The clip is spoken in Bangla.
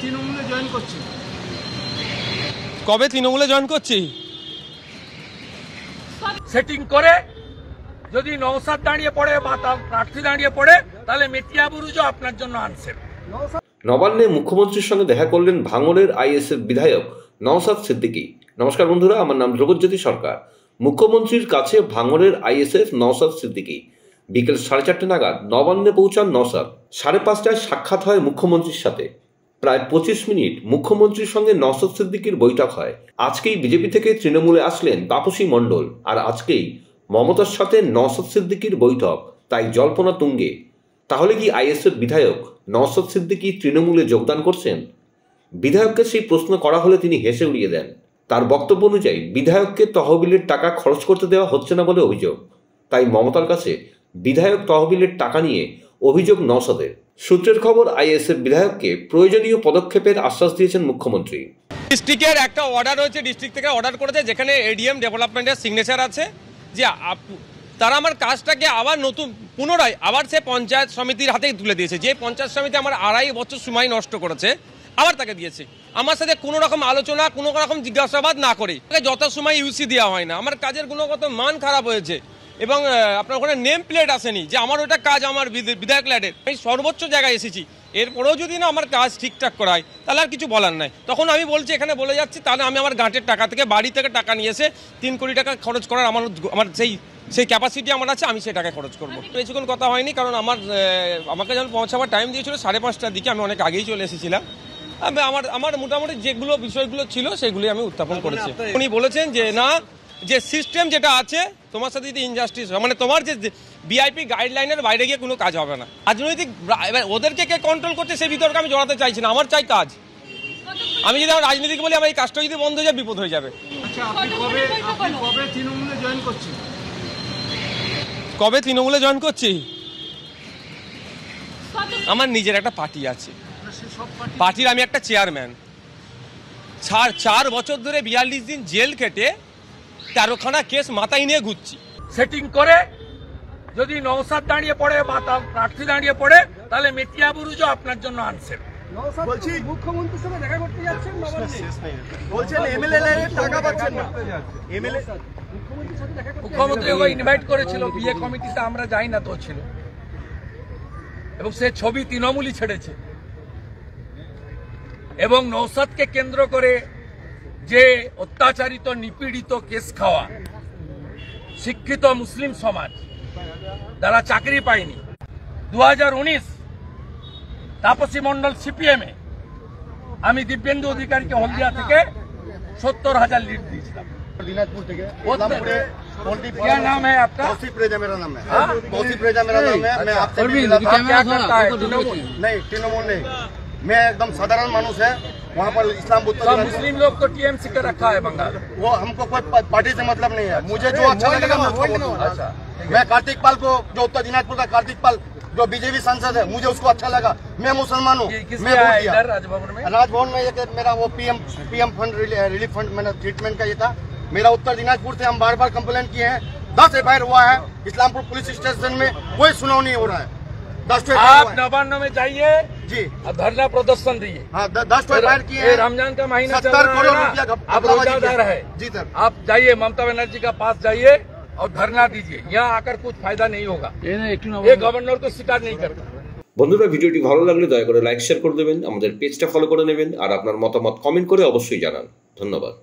তৃণমূলে জয়েন করছি। কবে তৃণমূলে জয়েন করছি? সেটিং করে যদি নওশাদ দাঁড়িয়ে পড়ে বা তার প্রার্থী দাঁড়িয়ে পড়ে তাহলে মেটিয়া বুরুজও আপনার জন্য আনসেন। নবান্নে মুখ্যমন্ত্রীর সঙ্গে দেখা করলেন ভাঙড়ের আইএসএফ বিধায়ক নওশাদ সিদ্দিকী। নমস্কার বন্ধুরা, আমার নাম জগৎজ্যোতি সরকার। মুখ্যমন্ত্রীর কাছে ভাঙড়ের আইএসএফ নওশাদ সিদ্দিকী। বিকেল 4:30 নাগাদ নবান্নে পৌঁছান নওশাদ। 5:30টায় সাক্ষাৎ হয় মুখ্যমন্ত্রীর সাথে। প্রায় 25 মিনিট মুখ্যমন্ত্রীর সঙ্গে নওশাদ সিদ্দিকীর বৈঠক হয়। আজকেই বিজেপি থেকে তৃণমূলে আসলেন তাপসী মণ্ডল, আর আজকেই মমতার সাথে নওশাদ সিদ্দিকীর বৈঠক, তাই জল্পনা তুঙ্গে। তাহলে কি আইএসএফ বিধায়ক নওশাদ সিদ্দিকী তৃণমূলে যোগদান করছেন? বিধায়ককে সেই প্রশ্ন করা হলে তিনি হেসে উড়িয়ে দেন। তার বক্তব্য অনুযায়ী বিধায়ককে তহবিলের টাকা খরচ করতে দেওয়া হচ্ছে না বলে অভিযোগ, তাই মমতার কাছে বিধায়ক তহবিলের টাকা নিয়ে অভিযোগ নওশাদের। সূত্রের খবর, আইএসএফ বিধায়ককে প্রয়োজনীয় পদক্ষেপের আশ্বাস দিয়েছেন মুখ্যমন্ত্রী। ডিস্ট্রিক্টের একটা অর্ডার হয়েছে, ডিস্ট্রিক্ট থেকে অর্ডার করেছে যেখানে এডিএম ডেভেলপমেন্টের সিগনেচার আছে যে তারা আমার কাজটাকে আবার পুনরায় আবার সে পঞ্চায়েত সমিতির হাতেই তুলে দিয়েছে। যে পঞ্চায়েত সমিতি আমার 2.5 বছর সময় নষ্ট করেছে আবার তাকে দিয়েছে, আমার সাথে কোনো রকম আলোচনা, কোনো রকম জিজ্ঞাসাবাদ না করে। যত সময় ইউসি দেওয়া হয় না, আমার কাজের গুণগত মান খারাপ হয়েছে এবং আপনার ওখানে নেম প্লেট আসেনি যে আমার ওটা কাজ আমার বিধায়ক ল্যাডের। আমি সর্বোচ্চ জায়গায় এসেছি, এরপরেও যদি না আমার কাজ ঠিকঠাক করায় তাহলে আর কিছু বলার নাই। তখন আমি বলছি, এখানে বলে যাচ্ছি, তাহলে আমি আমার গাঁটের টাকা থেকে, বাড়ি থেকে টাকা নিয়ে এসে 3 কোটি টাকা খরচ করার আমার সেই ক্যাপাসিটি আমার আছে, আমি সেই টাকায় খরচ করবো। বেশিক্ষণ কথা হয়নি, কারণ আমাকে যখন পৌঁছাবার টাইম দিয়েছিল 5:30টার দিকে, আমি অনেক আগেই চলে এসেছিলাম। আমার মোটামুটি যেগুলো বিষয়গুলো ছিল সেগুলি আমি উত্থাপন করেছি। উনি বলেছেন যে না, যে সিস্টেম যেটা আছে তোমার সাথে যদি ইনজাস্টিস হয়, মানে তোমার যে ভিআইপি গাইডলাইনের বাইরে গিয়ে কোনো কাজ হবে না। রাজনৈতিক ওদেরকে কে কন্ট্রোল করছে সেই বিতর্কে আমি জড়াতে চাইছি না। আমার চাই কাজ। আমি যদি আমার রাজনীতি বলি, আমার এই কাজটা যদি বন্ধ হয়ে যায় বিপদ হয়ে যাবে। আচ্ছা, আপনি কবে তৃণমূলে জয়েন করছেন? কবে তৃণমূলে জয়েন করছি? আমার নিজের একটা পার্টি আছে, পার্টির আমি একটা চেয়ারম্যান। 4 বছর ধরে 42 দিন জেল খেটে 13খানা কেস মাথায় নিয়ে ঘুরছি। সেটিং করে যদি নওশাদ দাঁড়িয়ে পড়ে বা তার প্রার্থী দাঁড়িয়ে পড়ে তাহলে মেটিয়া বুরুজও আপনার জন্য আনসেন। বলছি মুখ্যমন্ত্রীর সঙ্গে দেখা করতে যাচ্ছেন, বলছেন এমএলএ টাকা পাচ্ছেন না। এমএলএ মুখ্যমন্ত্রী ওকে ইনভাইট করেছিল, বিয়ে কমিটিতে আমরা যাই না তো ছিল, এবং সে ছবি তৃণমূলই ছেড়েছে। এবং নওশাদকে কেন্দ্র করে যে অত্যাচারিত, নিপীড়িত, কেস খাওয়া শিক্ষিত মুসলিম সমাজ যারা চাকরি পায়নি, 2019 তাপসী মণ্ডল সিপিএমে আমি দিব্যেন্দু অধিকারীকে হলদিয়া থেকে 70,000 লিড দিয়েছিলাম। दिनाजपुर থেকে क्या नाम है आपका? तौसीफ रेजा मेरा नाम है। तौसीफ रेजा मेरा नाम है। मैं आपसे क्या करता है? नहीं, तृणमूल नहीं, मैं एकदम साधारण मानुष है। वहाँ पर इस्लाम बुद्ध मुस्लिम लोग को टीएमसी का रखा है बंगाल। वो हमको कोई पार्टी से मतलब नहीं है। मुझे जो अच्छा लगेगा मैं उसको बोलूंगा। अच्छा, मैं कार्तिक पाल को, जो उत्तर दिनाजपुर का कार्तिक पाल जो बीजेपी सांसद है, मुझे उसको अच्छा लगा। मैं मुसलमान हूँ, मैं वोट दिया। राजभवन में मेरा वो पीएम फंड, रिलीफ फंड, मैंने ट्रीटमेंट का ये था। मेरा उत्तर दिनाजपुर से हम बार कंप्लेन किए हैं। 10 FIR हुआ है इस्लामपुर पुलिस स्टेशन में, कोई सुनाव नहीं हो रहा है। 10 आप नवान्न में जाइए जी, धरना प्रदर्शन दिए। हाँ, 10 FIR किए हैं। रमजान का महीना 70 करोड़ रुपया आप रोजादार है जी सर। आप जाइए, ममता बनर्जी का पास जाइए और धरना दीजिए। यहाँ आकर कुछ फायदा नहीं होगा, ये गवर्नर को स्वीकार नहीं करता। বন্ধুরা, ভিডিওটি ভালো লাগলে দয়া করে লাইক শেয়ার করে দেবেন, আমাদের পেজটা ফলো করে নেবেন, আর আপনার মতামত কমেন্ট করে অবশ্যই জানান। ধন্যবাদ।